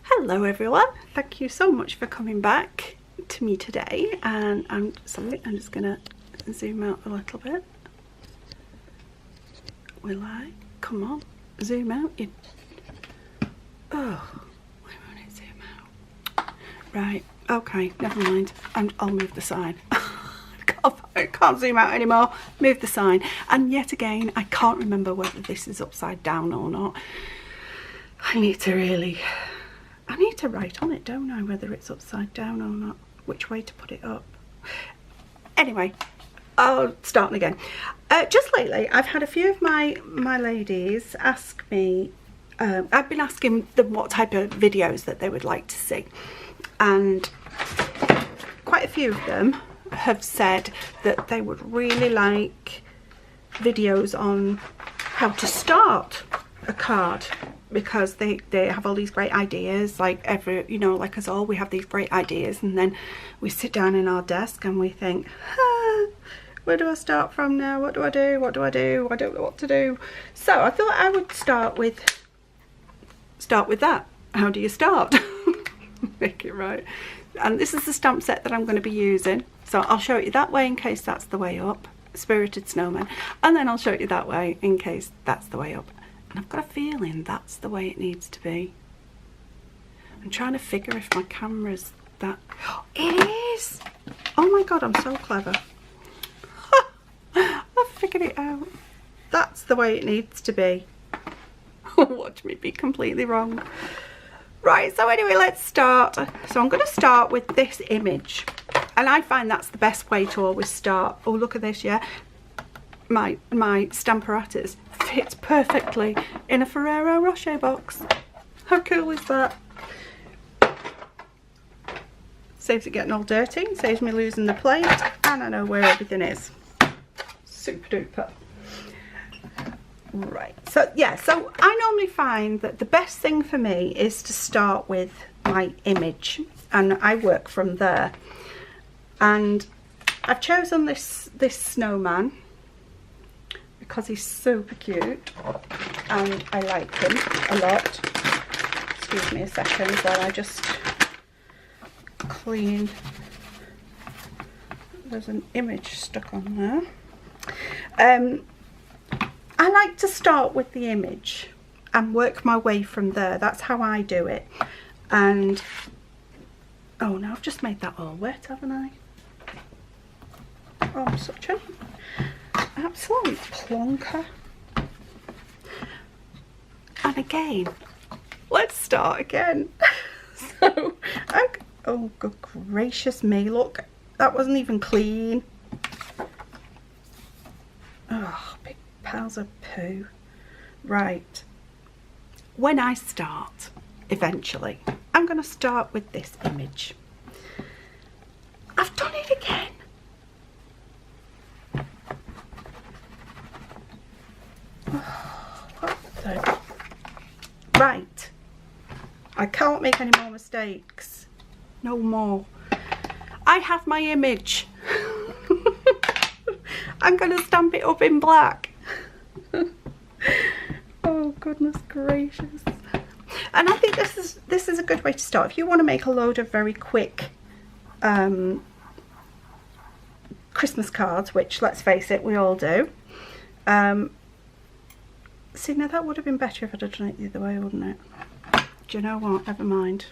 Hello everyone, thank you so much for coming back to me today, and I'm just gonna zoom out a little bit. Will I? Come on, zoom out. Oh, why won't it zoom out? Right, okay, never mind. I'll move the sign. I can't zoom out anymore. Move the sign. And yet again, I can't remember whether this is upside down or not. I need to write on it, don't I, whether it's upside down or not, which way to put it up. Anyway, I'll start again. Just lately, I've had a few of my ladies ask me, I've been asking them what type of videos that they would like to see, and quite a few of them have said that they would really like videos on how to start a card, because they have all these great ideas, like like us all, we have these great ideas, and then we sit down in our desk and we think, where do I start from now? What do I do? I don't know what to do. So I thought I would start with that. How do you start? Make it right. And this is the stamp set that I'm going to be using, so I'll show you that way in case that's the way up, Spirited Snowman, and then I'll show you that way in case that's the way up. And I've got a feeling that's the way it needs to be. I'm trying to figure if my camera's that. It is! Oh my god, I'm so clever. I've figured it out. That's the way it needs to be. Watch me be completely wrong. Right, so anyway, let's start. So I'm going to start with this image, and I find that's the best way to always start. Oh, look at this, yeah. My Stamparatus fits perfectly in a Ferrero Rocher box. How cool is that? Saves it getting all dirty, saves me losing the plate, and I know where everything is. Super duper. Right, so yeah, so I normally find that the best thing for me is to start with my image, and I work from there. And I've chosen this snowman because he's super cute and I like him a lot. Excuse me a second while I just clean. There's an image stuck on there. I like to start with the image and work my way from there. That's how I do it. And oh no, I've just made that all wet, haven't I? Oh, I'm such an absolute plonker. And again, let's start again. So, oh good gracious me, look, that wasn't even clean. Oh, big piles of poo. Right, when I start, eventually, I'm going to start with this image. I've done it again. Right, I can't make any more mistakes. No more. I have my image. I'm going to stamp it up in black. Oh goodness gracious. And I think this is a good way to start. If you want to make a load of very quick Christmas cards, which let's face it, we all do. See, now that would have been better if I'd have done it the other way, wouldn't it? Do you know what? Never mind.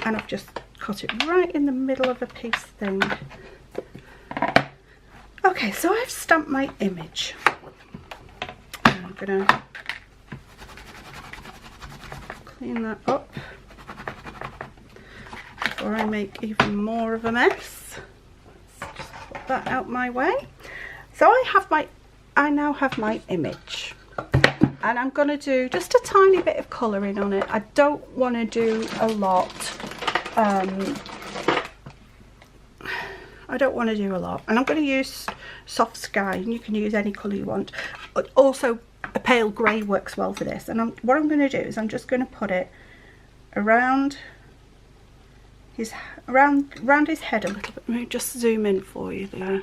And I've just cut it right in the middle of a piece thing. Okay, so I've stamped my image. I'm gonna clean that up before I make even more of a mess. Let's just put that out my way. So I now have my image, and I'm going to do just a tiny bit of colouring on it. I don't want to do a lot. I don't want to do a lot, and I'm going to use soft sky, and you can use any colour you want. But also a pale grey works well for this. And what I'm going to do is I'm just going to put it around his head a little bit. Let me just zoom in for you there,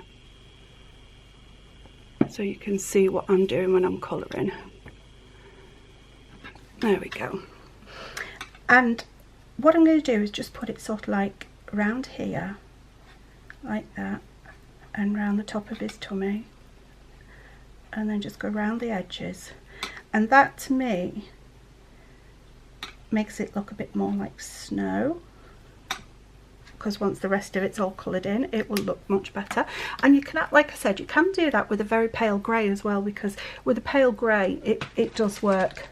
so you can see what I'm doing when I'm colouring. There we go. And what I'm going to do is just put it sort of like around here, like that, and round the top of his tummy, and then just go around the edges. And that to me makes it look a bit more like snow, because once the rest of it's all coloured in, it will look much better. And you can, like I said, you can do that with a very pale grey as well, because with a pale grey it does work.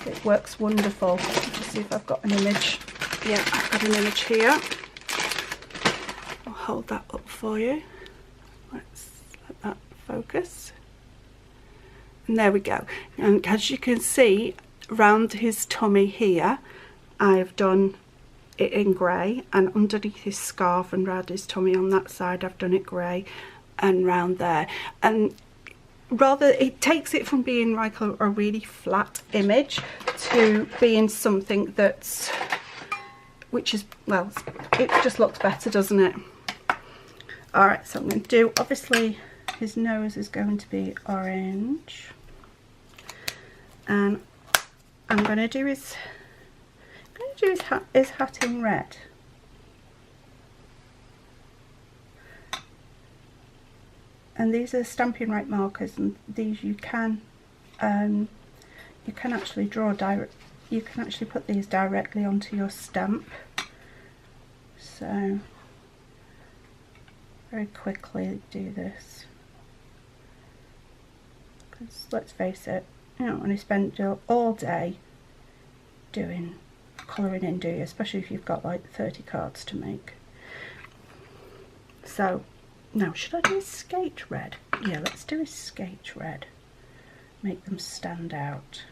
It works wonderful. Let's see if I've got an image. Yeah, I've got an image here. I'll hold that up for you. Let's let that focus. And there we go. And as you can see, around his tummy here, I've done it in grey, and underneath his scarf and round his tummy on that side, I've done it grey, and round there. And rather, it takes it from being like a really flat image to being something that's, which is, well, it just looks better, doesn't it? All right, so I'm going to do, obviously his nose is going to be orange, and I'm going to do his hat in red. And these are Stampin' Right markers, and these you can actually draw direct. You can actually put these directly onto your stamp. So very quickly do this, because let's face it, you don't want to spend all day doing colouring in, do you? Especially if you've got like 30 cards to make. So now, should I do his skate red? Yeah, let's do his skate red. Make them stand out.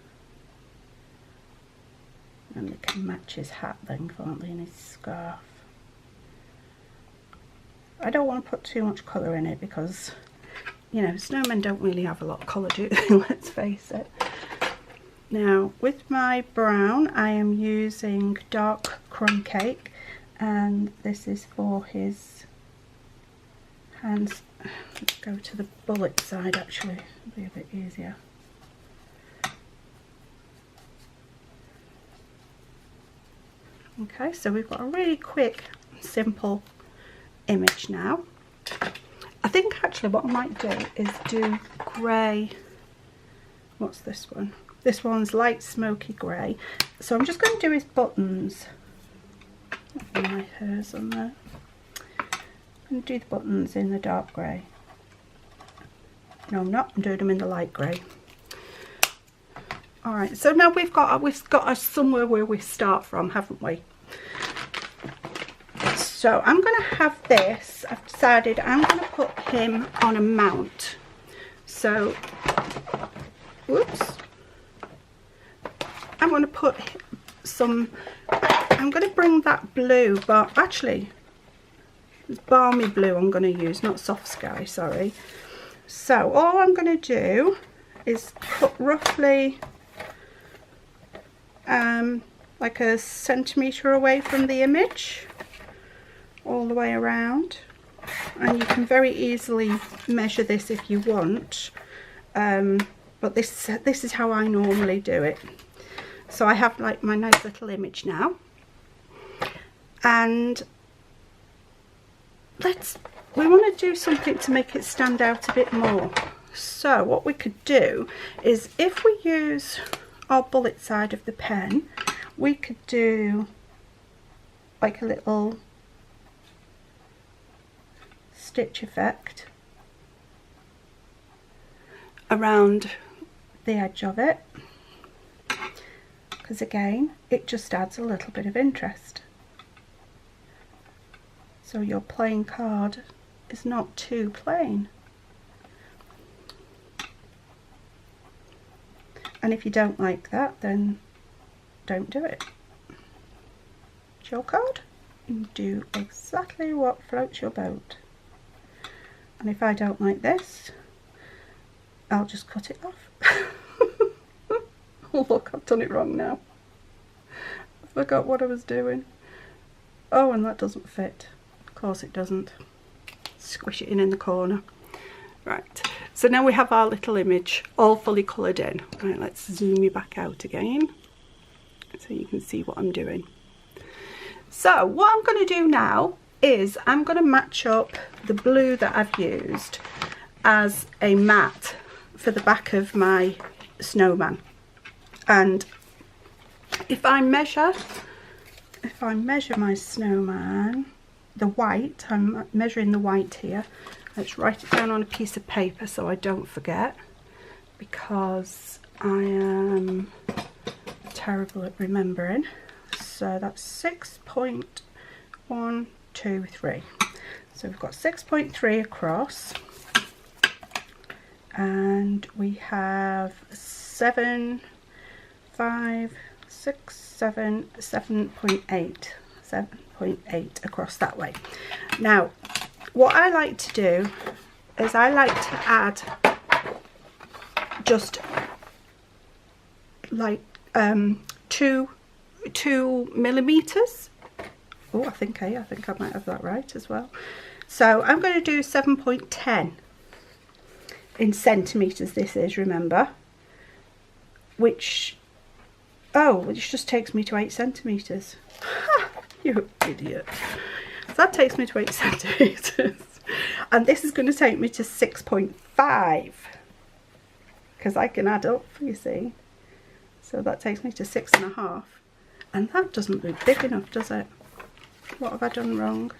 And they can match his hat then, can't they, and his scarf. I don't want to put too much colour in it, because, you know, snowmen don't really have a lot of colour, do they? Let's face it. Now, with my brown, I am using dark crumb cake, and this is for his hands. Let's go to the bullet side, actually, it'll be a bit easier. Okay, so we've got a really quick, simple image now. I think actually what I might do is do grey. What's this one? This one's light smoky grey. So I'm just going to do his buttons. My hair's on there. I'm going to do the buttons in the dark grey. No, I'm not. I'm doing them in the light grey. All right. So now we've got somewhere where we start from, haven't we? So I'm going to have this. I've decided I'm going to put him on a mount. So, whoops. I'm going to put some, I'm going to bring that blue, but actually it's balmy blue I'm going to use, not soft sky, sorry. So all I'm going to do is cut roughly like a centimetre away from the image, all the way around. And you can very easily measure this if you want, but this is how I normally do it. So I have like my nice little image now, and we want to do something to make it stand out a bit more. So what we could do is, if we use our bullet side of the pen, we could do like a little stitch effect around the edge of it, because again it just adds a little bit of interest, so your plain card is not too plain. And if you don't like that, then don't do it. It's your card, you do exactly what floats your boat. And if I don't like this, I'll just cut it off. Oh look, I've done it wrong now. I forgot what I was doing. Oh, and that doesn't fit. Of course it doesn't. Squish it in the corner. Right, so now we have our little image all fully coloured in. Right, let's zoom you back out again. so you can see what I'm doing. So what I'm going to do now is I'm going to match up the blue that I've used as a mat for the back of my snowman. And if I measure my snowman, the white, I'm measuring the white here. Let's write it down on a piece of paper so I don't forget, because I am terrible at remembering. So that's 6.123. So we've got 6.3 across, and we have 7.8 across that way. Now what I like to do is I like to add just like 2 millimeters. Oh, I think I might have that right as well. So I'm going to do 7.10 in centimeters. This is, remember, which just takes me to 8 centimeters. You idiot. So that takes me to 8 centimeters, and this is going to take me to 6.5, because I can add up, you see. So that takes me to 6.5, and that doesn't look big enough, does it? What have I done wrong?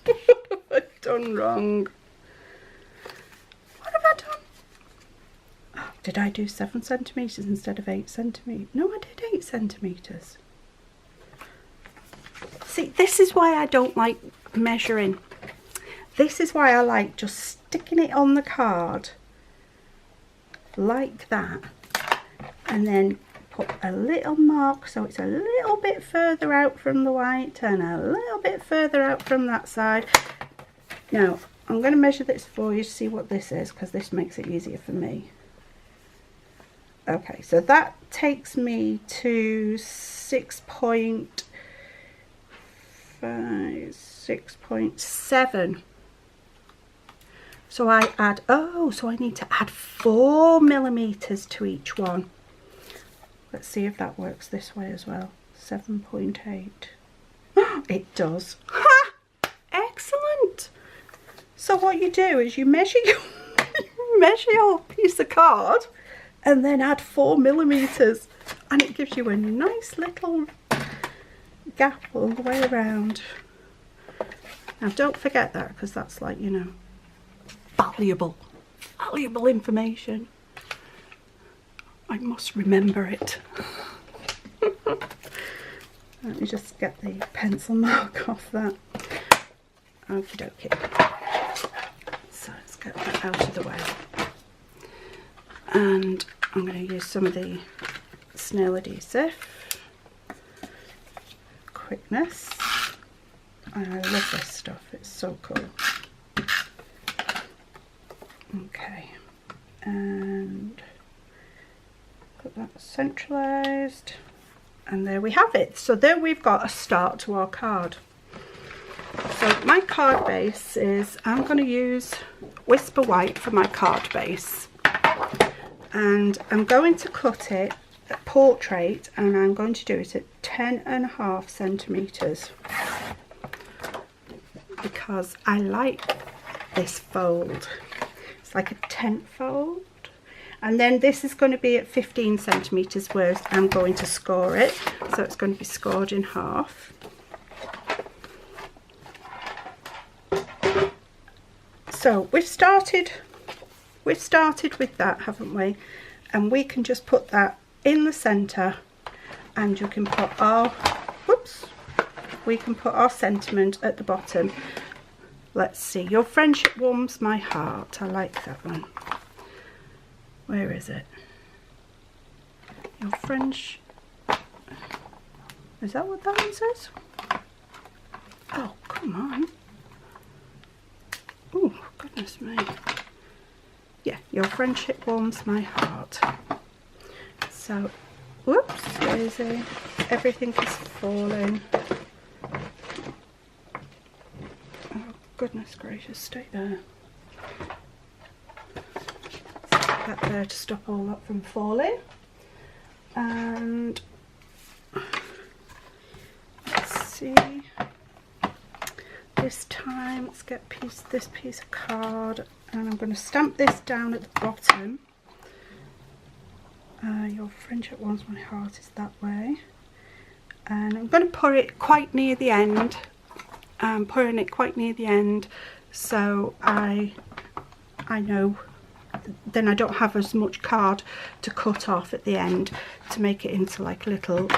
What have I done wrong? What have I done? Oh, did I do 7 centimeters instead of 8 centimeters? No, I did 8 centimeters. See, this is why I don't like measuring. This is why I like just sticking it on the card like that, and then put a little mark so it's a little bit further out from the white and a little bit further out from that side. Now I'm going to measure this for you to see what this is, because this makes it easier for me. Okay, so that takes me to 6.7. So I add, so I need to add 4 millimeters to each one. Let's see if that works this way as well. 7.8. It does. Ha! Excellent. So what you do is you measure your piece of card and then add 4 millimeters, and it gives you a nice little gap all the way around. Now don't forget that, because that's, like, you know, valuable information. I must remember it. Let me just get the pencil mark off that. Okie dokie. So let's get that out of the way. And I'm going to use some of the snail adhesive. Quickness. I love this stuff, it's so cool. Okay, and got that centralised, and there we have it. So there we've got a start to our card. So my card base is, I'm going to use Whisper White for my card base, and I'm going to cut it at portrait, and I'm going to do it at 10.5 centimeters, because I like this fold. It's like a tent fold. And then this is going to be at 15 centimeters, where I'm going to score it. So it's going to be scored in half. So we've started with that, haven't we? And we can just put that in the center, and you can put our, we can put our sentiment at the bottom. Let's see, your friendship warms my heart. I like that one. Where is it? Your friendship. Is that what that one says? Oh, come on. Oh, goodness me. Yeah, your friendship warms my heart. So, whoops, Daisy. Everything is falling. Goodness gracious, stay there. That there to stop all that from falling. And let's see, this time let's get this piece of card, and I'm going to stamp this down at the bottom. Your friendship warms my heart is that way, and I'm going to put it quite near the end. I'm putting it quite near the end, so I know then I don't have as much card to cut off at the end to make it into like a little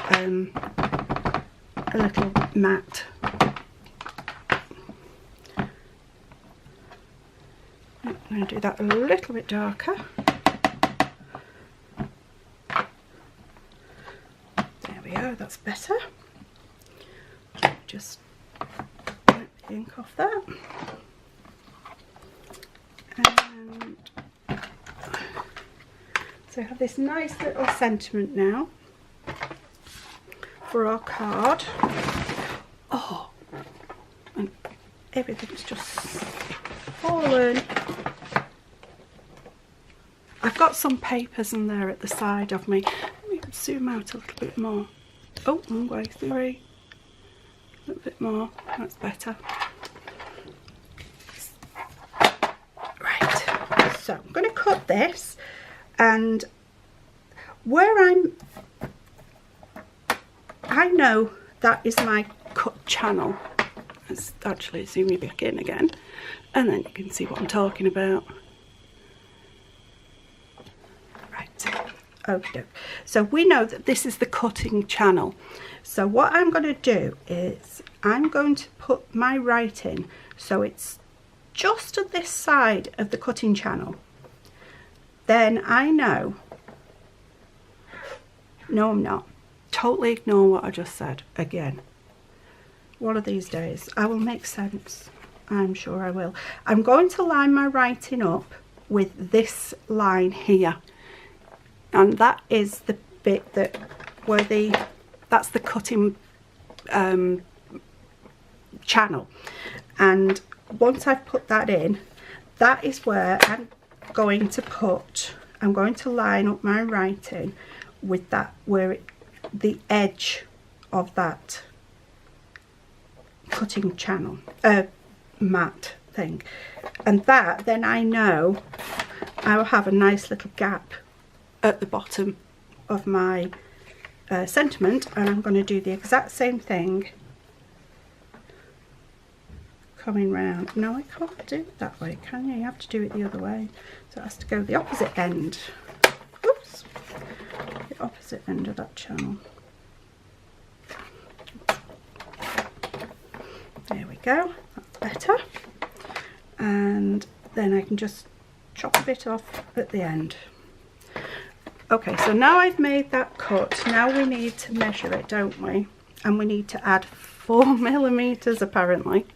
mat. I'm going to do that a little bit darker. There we go, that's better. Just wipe the ink off that. And so I have this nice little sentiment now for our card. Oh, and everything's just fallen. I've got some papers in there at the side of me. Let me zoom out a little bit more. Oh, wrong way, sorry. A little bit more, that's better. Right, so I'm going to cut this, and where I know that is my cut channel. Let's actually zoom me back in again, and then you can see what I'm talking about. Right, okay. So we know that this is the cutting channel. So what I'm going to do is I'm going to put my writing so it's just at this side of the cutting channel. Then I know. No, I'm not. Totally ignore what I just said again. One of these days I will make sense. I'm sure I will. I'm going to line my writing up with this line here, and that is the bit that where that's the cutting channel. And once I've put that in, that is where I'm going to line up my writing with that, where the edge of that cutting channel mat thing, and that then I know I'll have a nice little gap at the bottom of my sentiment, and I'm going to do the exact same thing coming round. No, I can't do it that way, can you? You have to do it the other way, so it has to go the opposite end. Oops, the opposite end of that channel. There we go, that's better. And then I can just chop a bit off at the end. Okay, so now I've made that cut, now we need to measure it, don't we? And we need to add 4 millimeters apparently.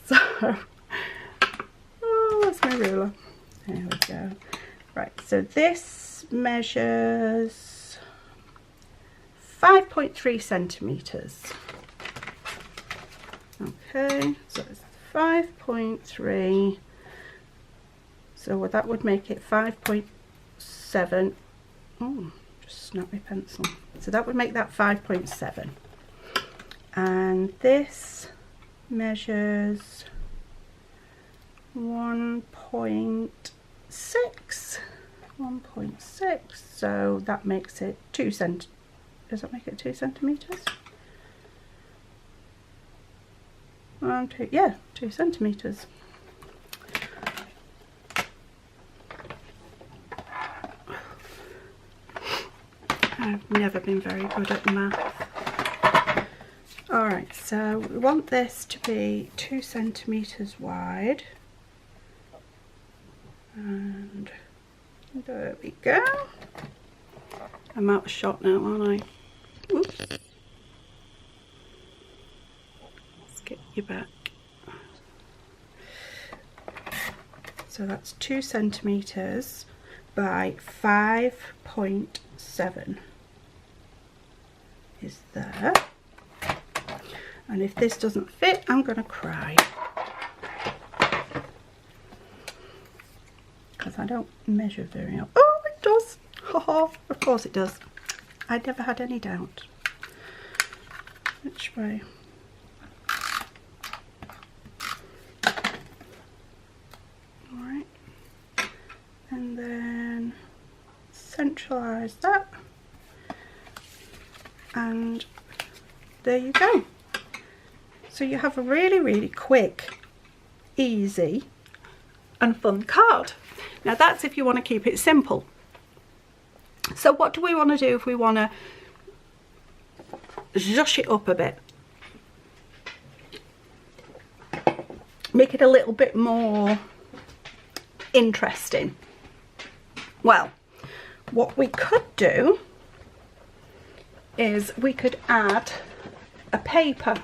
So, oh, that's my ruler. There we go. Right, so this measures 5.3 centimeters. Okay, so it's 5.3. So that would make it 5.7. Oh, just snap my pencil. So that would make that 5.7. And this measures 1.6. 1.6. So that makes it 2 cent. Does that make it 2 centimeters? 1, 2, yeah, 2 centimeters. I've never been very good at math. Alright, so we want this to be 2 centimeters wide. And there we go. I'm out of shot now, aren't I? Oops. Let's get you back. So that's 2 centimeters by 5.7 is there. And if this doesn't fit, I'm going to cry. Because I don't measure very well. Oh, it does. Oh, of course it does. I never had any doubt. Which way? Alright. And then centralise that. And there you go. So you have a really, really quick, easy and fun card. Now that's if you want to keep it simple. So what do we want to do if we want to zhuzh it up a bit? Make it a little bit more interesting. Well, what we could do is we could add a paper,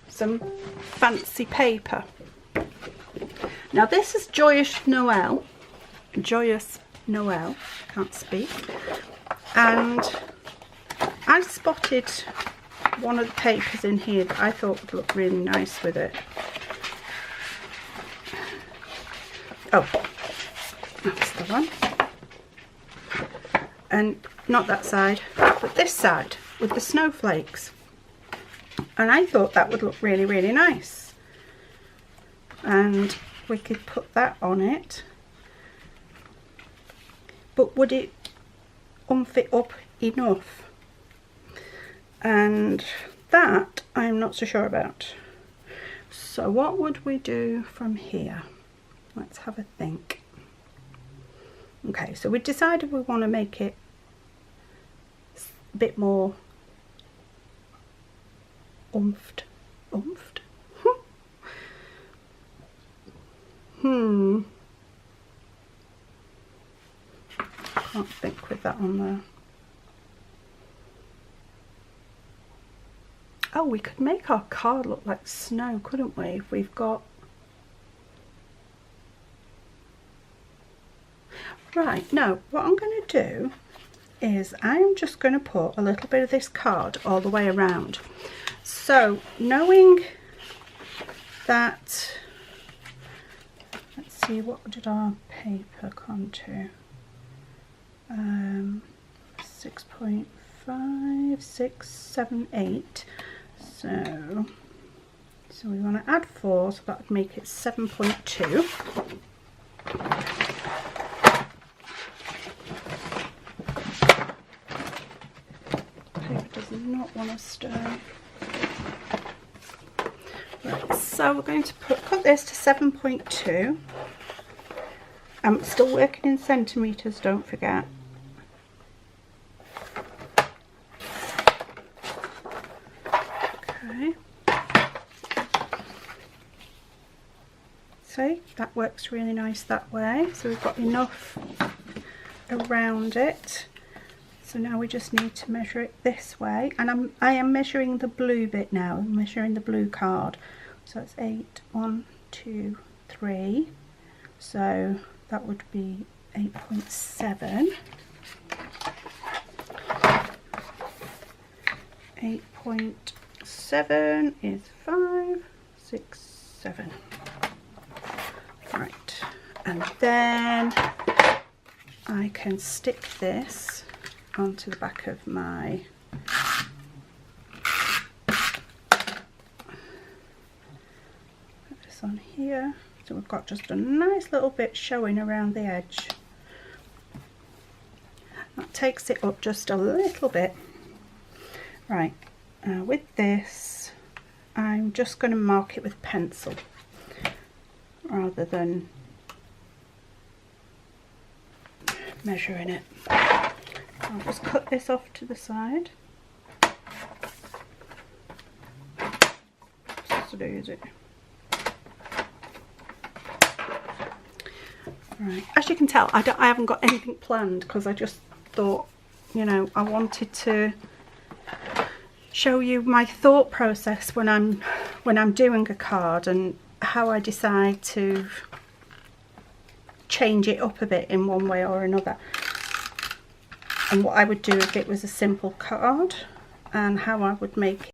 some fancy paper. Now this is Joyous Noel, can't speak, and I spotted one of the papers in here that I thought would look really nice with it. Oh, that's the one. And not that side, but this side with the snowflakes. And I thought that would look really, really nice. And we could put that on it. But would it oomph it up enough? And that I'm not so sure about. So what would we do from here? Let's have a think. Okay, so we decided we want to make it a bit more oomphed. Can't think with that on there. Oh, we could make our card look like snow, couldn't we? If we've got... Right, no, what I'm going to do is I'm just going to put a little bit of this card all the way around. So, knowing that... Let's see, what did our paper come to? 6.5, 6, 7, 8. So we want to add 4, so that would make it 7.2. Paper does not want to stir. Right, so we're going to cut this to 7.2. I'm still working in centimetres, don't forget. Okay. See, that works really nice that way. So we've got enough around it. So now we just need to measure it this way. And I am measuring the blue bit now. I'm measuring the blue card. So it's 8, 1, 2, 3. So that would be 8.7. 8.7 is 5, 6, 7. Right, and then I can stick this onto the back of my put this on here. So we've got just a nice little bit showing around the edge. That takes it up just a little bit. Right, with this, I'm just going to mark it with pencil rather than measuring it. I'll just cut this off to the side. Just to use it. Right. As you can tell, I haven't got anything planned because I just thought, you know, I wanted to show you my thought process when I'm doing a card and how I decide to change it up a bit in one way or another, and what I would do if it was a simple card and how I would make